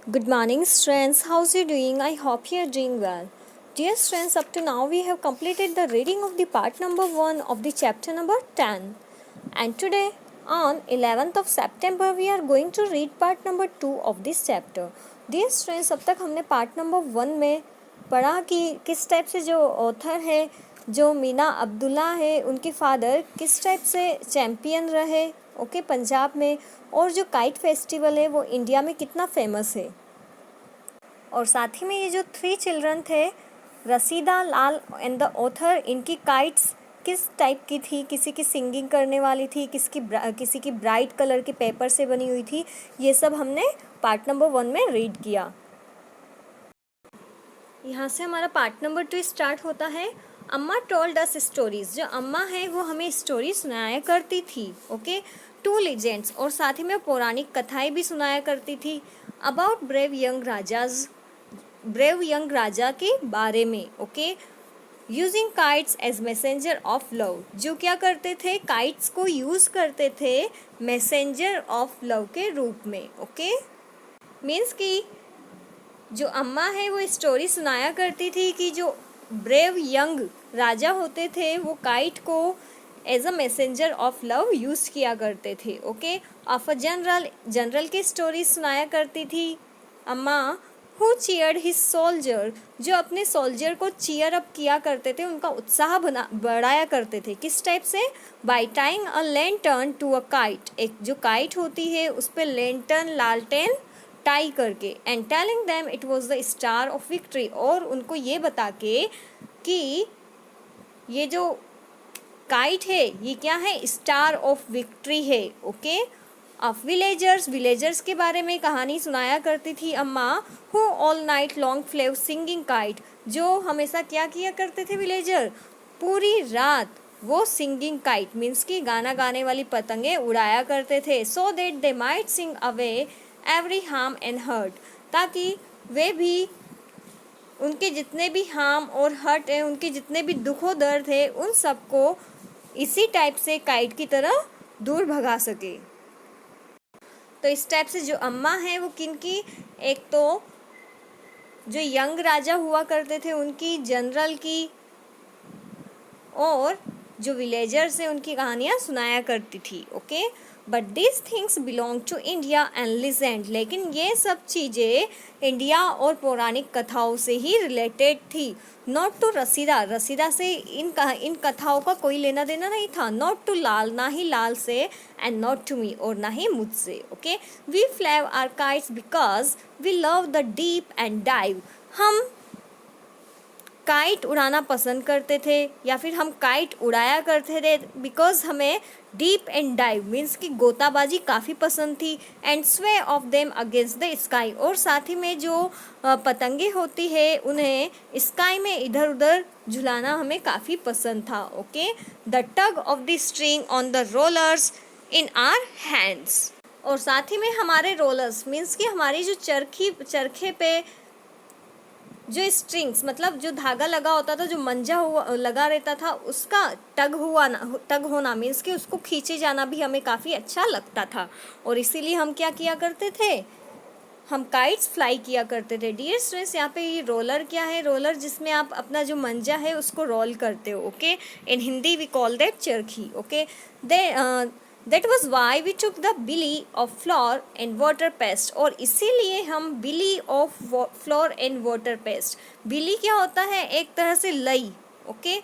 Good morning, students. How's you doing? I hope you are doing well. Dear students, up to now we have completed the reading of the part number 1 of the chapter number 10. And today, on 11th of September, we are going to read part number 2 of this chapter. Dear students, अब तक हमने part number 1 में पढ़ा कि किस type से जो author है, जो मीना अब्दुल्ला है, उनके फादर किस टाइप से चैम्पियन रहे पंजाब में, और जो काइट फेस्टिवल है वो इंडिया में कितना फेमस है। और साथ ही में ये जो 3 चिल्ड्रन थे, रसीदा, लाल एंड द ऑथर, इनकी काइट्स किस टाइप की थी, किसी की सिंगिंग करने वाली थी, किसी की ब्राइट कलर के पेपर से बनी हुई थी, ये सब हमने पार्ट नंबर 1 में रीड किया। यहाँ से हमारा पार्ट नंबर 2 स्टार्ट होता है। अम्मा टोल्ड अस स्टोरीज, जो अम्मा है वो हमें स्टोरी सुनाया करती थी, ओके। 2 लीजेंड्स, और साथ ही में पौराणिक कथाएं भी सुनाया करती थी। अबाउट ब्रेव यंग राजा के बारे में, okay. Using kites as messenger of love, जो क्या करते थे, काइट्स को यूज करते थे मैसेंजर ऑफ लव के रूप में, ओके। मीन्स कि जो अम्मा है वो स्टोरी सुनाया करती थी कि जो ब्रेव यंग राजा होते थे वो काइट को as a messenger of love use किया करते थे, ओके। ऑफ अ जनरल की स्टोरी सुनाया करती थी अम्मा। हु चीयर्ड हिज सोल्जर, जो अपने सोल्जर को चीयर अप किया करते थे, उनका उत्साह बढ़ाया करते थे। किस टाइप से? By tying a lantern to a kite, एक जो काइट होती है उस पर लैंटर्न, लालटेन टाई करके, and telling them it was the star of victory, और उनको ये बता के कि ये जो काइट है ये क्या है, स्टार ऑफ विक्ट्री है, ओके। ऑफ विलेजर्स के बारे में कहानी सुनाया करती थी अम्मा। Who all night long flew singing kite, जो हमेशा क्या किया करते थे विलेजर, पूरी रात वो सिंगिंग काइट मीन्स कि गाना गाने वाली पतंगे उड़ाया करते थे। So that they might sing away every harm and hurt, ताकि वे भी उनके जितने भी हार्म और हर्ट है, उनके जितने भी दुखों दर्द है, उन सबको इसी टाइप से काइट की तरह दूर भगा सके। तो इस टाइप से जो अम्मा है वो किनकी, एक तो जो यंग राजा हुआ करते थे उनकी, जनरल की, और जो विलेजर्स हैं उनकी कहानियाँ सुनाया करती थी, okay. But this things belong to India and legend, लेकिन ये सब चीज़ें इंडिया और पौराणिक कथाओं से ही रिलेटेड थी। नॉट टू रसीदा से इन कथाओं का कोई लेना देना नहीं था। नॉट टू लाल, ना ही लाल से, एंड नॉट टू मी, और ना ही मुझसे, okay. We flew our kites because we love the deep and dive, हम काइट उड़ाना पसंद करते थे, या फिर हम काइट उड़ाया करते थे बिकॉज हमें डीप एंड डाइव मीन्स कि गोताबाजी काफ़ी पसंद थी। एंड स्वे of them against the sky, और साथ ही में जो पतंगे होती है उन्हें स्काई में इधर उधर झुलाना हमें काफ़ी पसंद था, okay. The tug of the string on the rollers in are hands, और साथ ही में हमारे रोलर्स मीन्स कि हमारी जो चरखे पे जो स्ट्रिंग्स मतलब जो धागा लगा होता था, जो मंजा हुआ लगा रहता था, उसका टग होना मीन्स कि उसको खींचे जाना भी हमें काफ़ी अच्छा लगता था, और इसीलिए हम क्या किया करते थे, हम काइट्स फ्लाई किया करते थे। डियर स्टूडेंट्स, यहाँ पे ये रोलर क्या है, रोलर जिसमें आप अपना जो मंजा है उसको रोल करते हो, okay. In Hindi we call that चरखी, okay. That was why we took the billy of flour and water paste, और इसीलिए हम billy of flour and water paste, billy क्या होता है, एक तरह से लई, ओके,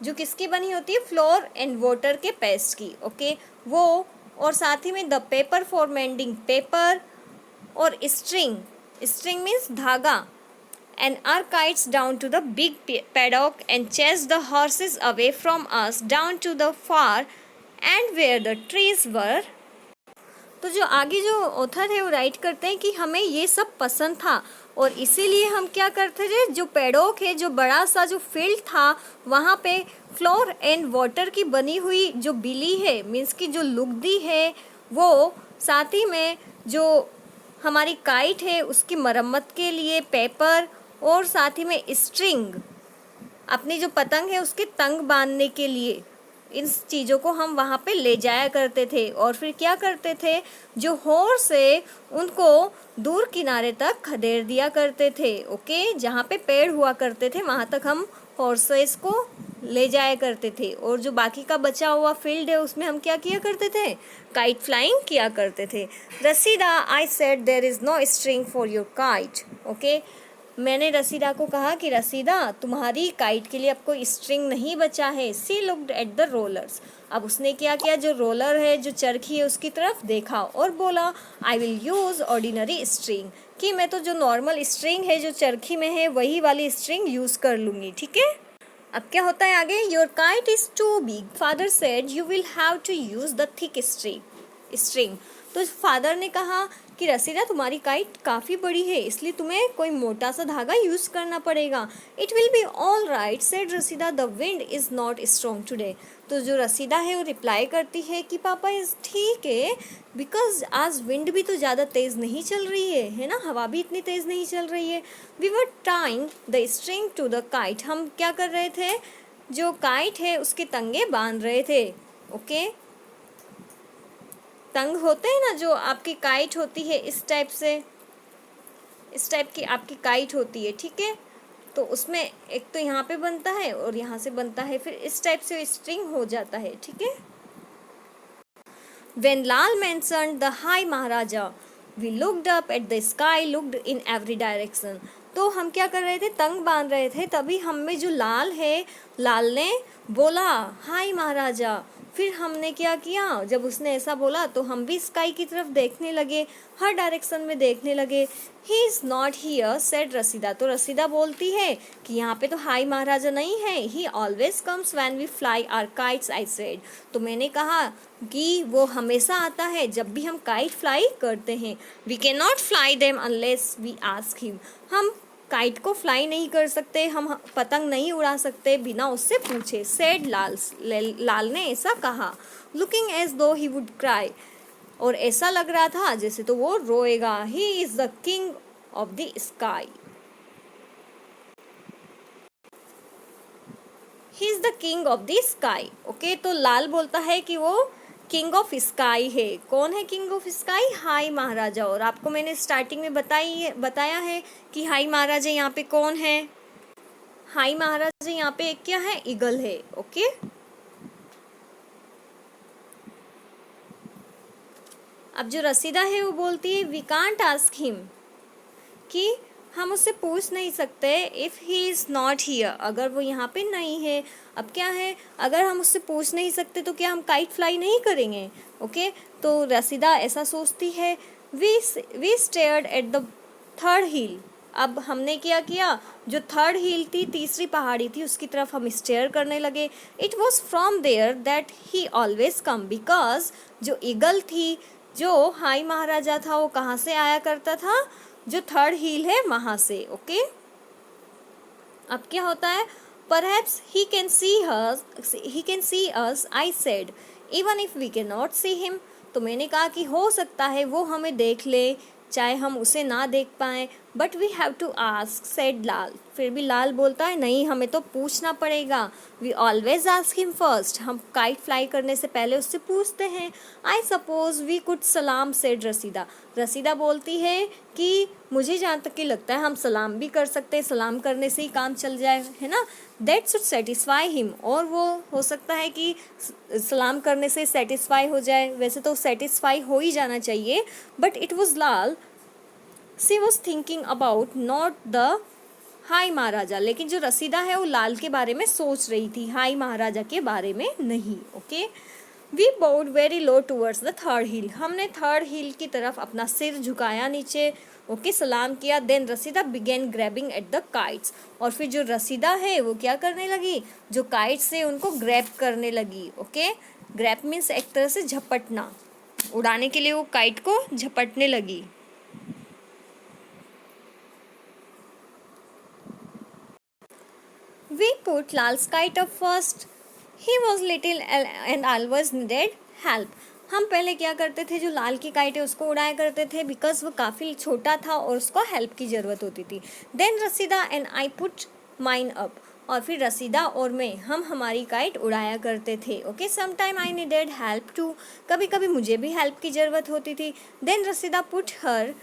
जो किसकी बनी होती है, फ्लोर एंड वाटर के पेस्ट की, ओके, वो, और साथ ही में the paper for mending, paper, और स्ट्रिंग मीन्स धागा, and our kites down to the big paddock and chased the horses away from us down to the far and where the trees were। तो जो आगे जो author है वो right करते हैं कि हमें ये सब पसंद था, और इसीलिए हम क्या करते थे, जो पैडॉक है, जो बड़ा सा जो फील्ड था, वहाँ पे फ्लोर एंड वाटर की बनी हुई जो बिली है मीन्स की जो लुगदी है वो, साथ ही में जो हमारी काइट है उसकी मरम्मत के लिए पेपर, और साथ ही में स्ट्रिंग, अपनी जो पतंग है उसके तंग बांधने के लिए, इन चीज़ों को हम वहाँ पे ले जाया करते थे और फिर क्या करते थे, जो हॉर्स है उनको दूर किनारे तक खदेड़ दिया करते थे। ओके, जहाँ पे पेड़ हुआ करते थे वहाँ तक हम हॉर्सेस को ले जाया करते थे, और जो बाकी का बचा हुआ फील्ड है उसमें हम क्या किया करते थे, काइट फ्लाइंग किया करते थे। Rashida, I said there is no string for your kite. Okay, मैंने रसीदा को कहा कि रसीदा, तुम्हारी काइट के लिए अब कोई स्ट्रिंग नहीं बचा है। सी लुक्ड एट द रोलर्स। अब उसने क्या किया, जो रोलर है, जो चरखी है, उसकी तरफ देखा और बोला, I will use ordinary string, कि मैं तो जो नॉर्मल स्ट्रिंग है जो चरखी में है वही वाली स्ट्रिंग यूज़ कर लूँगी। ठीक है, अब क्या होता है आगे, your kite is too big, father said you will have to use the thick string. तो फादर ने कहा कि रसीदा, तुम्हारी काइट काफ़ी बड़ी है, इसलिए तुम्हें कोई मोटा सा धागा यूज़ करना पड़ेगा। It will be all right said Rashida, the wind is not strong today. तो जो रसीदा है वो रिप्लाई करती है कि पापा इस ठीक है, बिकॉज आज विंड भी तो ज़्यादा तेज़ नहीं चल रही है ना, हवा भी इतनी तेज़ नहीं चल रही है। We were tying the string to the kite. हम क्या कर रहे थे, जो काइट है उसके तंगे बांध रहे थे। ओके, तंग होते हैं ना, जो आपकी काइट होती है इस टाइप से, इस टाइप की आपकी काइट होती है। ठीक है, तो उसमें एक तो यहाँ पे बनता है और यहाँ से बनता है, फिर इस टाइप से स्ट्रिंग हो जाता है। ठीक है, When Lal mentioned the high Maharaja, we looked up at the sky, looked in every direction. तो हम क्या कर रहे थे, तंग बांध रहे थे, तभी हम में जो लाल है, लाल ने बोला हाय महाराजा। फिर हमने क्या किया, जब उसने ऐसा बोला तो हम भी स्काई की तरफ देखने लगे, हर डायरेक्शन में देखने लगे। He is not here said Rashida. तो रसीदा बोलती है कि यहाँ पे तो हाय महाराजा नहीं है। He always comes when we fly our kites, I said. तो मैंने कहा कि वो हमेशा आता है जब भी हम काइट फ्लाई करते हैं। We can not fly them unless we ask him. हम काइट को फ्लाई नहीं कर सकते, हम पतंग नहीं उड़ा सकते बिना उससे पूछे, सेड लाल ने ऐसा कहा। लुकिंग एज दो ही वुड क्राई, और ऐसा लग रहा था जैसे तो वो रोएगा। He is the king of the sky, he is the king of the sky. Okay, तो लाल बोलता है कि वो किंग ऑफ स्काई है। कौन है किंग ऑफ स्काई, हाई महाराजा। और आपको मैंने स्टार्टिंग में बताया है कि हाई महाराजा यहाँ पे कौन है, हाई महाराजा यहाँ पे एक क्या है, ईगल है। ओके, अब जो रसीदा है वो बोलती है वी कांट आस्क हिम, कि हम उससे पूछ नहीं सकते if he is not here, अगर वो यहाँ पे नहीं है। अब क्या है, अगर हम उससे पूछ नहीं सकते तो क्या हम काइट फ्लाई नहीं करेंगे। ओके, तो रसीदा ऐसा सोचती है। We stared at the third hill. अब हमने क्या किया, जो थर्ड हिल थी, तीसरी पहाड़ी थी, उसकी तरफ हम स्टेयर करने लगे। It was from there that he always come, because जो ईगल थी, जो हाई महाराजा था, वो कहाँ से आया करता था, जो थर्ड हील है वहाँ से। ओके, अब क्या होता है, perhaps he can see us, I said, even if we can not see him. तो मैंने कहा कि हो सकता है वो हमें देख ले, चाहे हम उसे ना देख पाएँ, but we have to ask, said Lal. फिर भी लाल बोलता है नहीं, हमें तो पूछना पड़ेगा। We always ask him first, हम काइट फ्लाई करने से पहले उससे पूछते हैं। आई सपोज वी कुड सलाम, सेड रसीदा। रसीदा बोलती है कि मुझे जहाँ तक कि लगता है हम सलाम भी कर सकते हैं, सलाम करने से ही काम चल जाए, है ना। दैट शुड सेटिस्फाई हिम, और वो हो सकता है कि सलाम करने से सेटिस्फाई हो जाए। वैसे तो सेटिस्फाई हो ही जाना चाहिए, but it was Lal, she was thinking about not the high Maharaja. लेकिन जो रसीदा है वो लाल के बारे में सोच रही थी, हाई महाराजा के बारे में नहीं। Okay, we bowed very low towards the third hill. हमने थर्ड हिल की तरफ अपना सिर झुकाया नीचे। ओके, सलाम किया। Then Rashida began grabbing at the kites, और फिर जो रसीदा है वो क्या करने लगी, जो काइट्स है उनको ग्रैब करने लगी। ओके, ग्रैब मीन्स एक तरह से झपटना, उड़ाने के लिए वो काइट को झपटने लगी। We put Lal's kite up first. He was little and always needed help. हम पहले क्या करते थे, जो लाल की काइट है उसको उड़ाया करते थे, बिकॉज वो काफ़ी छोटा था और उसको हेल्प की ज़रूरत होती थी। Then Rashida and I put mine up, और फिर रसीदा और मैं हम हमारी काइट उड़ाया करते थे। Okay, some time I needed help too, कभी कभी मुझे भी हेल्प की ज़रूरत होती थी। Then Rashida put her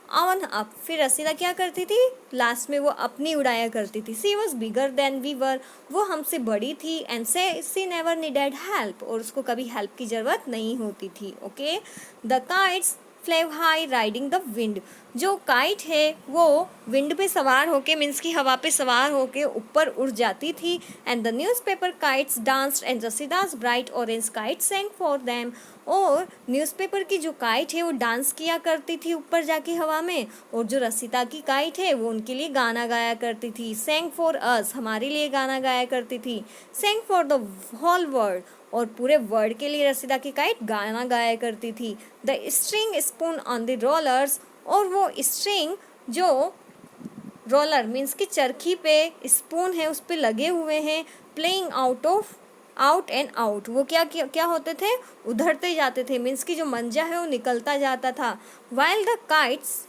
own up, फिर रसीदा क्या करती थी, लास्ट में वो अपनी उड़ाया करती थी। She was bigger than we were, वो हमसे बड़ी थी। एंड से सी नेवर नीडेड हेल्प, और उसको कभी हेल्प की ज़रूरत नहीं होती थी। Okay, the kites flew high riding the wind, जो काइट है वो विंड पे सवार होके, मीन्स की हवा पे सवार होके ऊपर उड़ जाती थी। And the newspaper kites danced and Rashida's bright orange kite sang for them, और न्यूज़पेपर की जो काइट है वो डांस किया करती थी ऊपर जाके हवा में, और जो रसीदा की काइट है वो उनके लिए गाना गाया करती थी। सेंग फॉर अस, हमारे लिए गाना गाया करती थी। Seng for the whole world, और पूरे वर्ल्ड के लिए रसीदा की काइट गाना गाया करती थी। The string spoon on the rollers, और वो स्ट्रिंग जो रोलर मीन्स कि चरखी पे स्पून है उस पे लगे हुए हैं, प्लेइंग आउट एंड आउट, वो क्या होते थे, उधरते जाते थे, मीन्स कि जो मंजा है वो निकलता जाता था। While the kites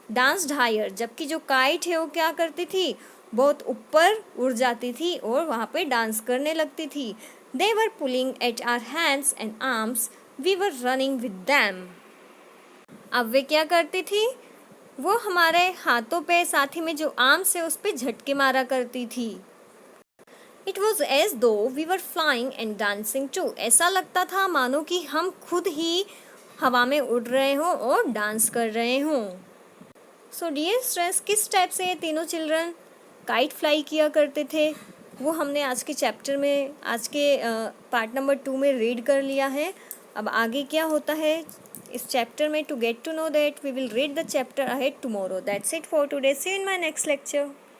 danced higher, जबकि जो काइट है वो क्या करती थी, बहुत ऊपर उड़ जाती थी और वहाँ पे डांस करने लगती थी। They were pulling at our hands and arms, we were running with them, अब वे क्या करती थी, वो हमारे हाथों पे साथ ही में जो आर्म्स है उस पे झटके मारा करती थी। It was as though we were flying and dancing too, ऐसा लगता था मानो कि हम खुद ही हवा में उड़ रहे हों और डांस कर रहे हों। सो डियर स्टूडेंट्स, किस टाइप से ये तीनों चिल्ड्रन काइट फ्लाई किया करते थे वो हमने आज के चैप्टर में, आज के पार्ट नंबर 2 में रीड कर लिया है। अब आगे क्या होता है इस चैप्टर में, to get to know that we will read the chapter ahead tomorrow. That's it for today, see you in my next lecture.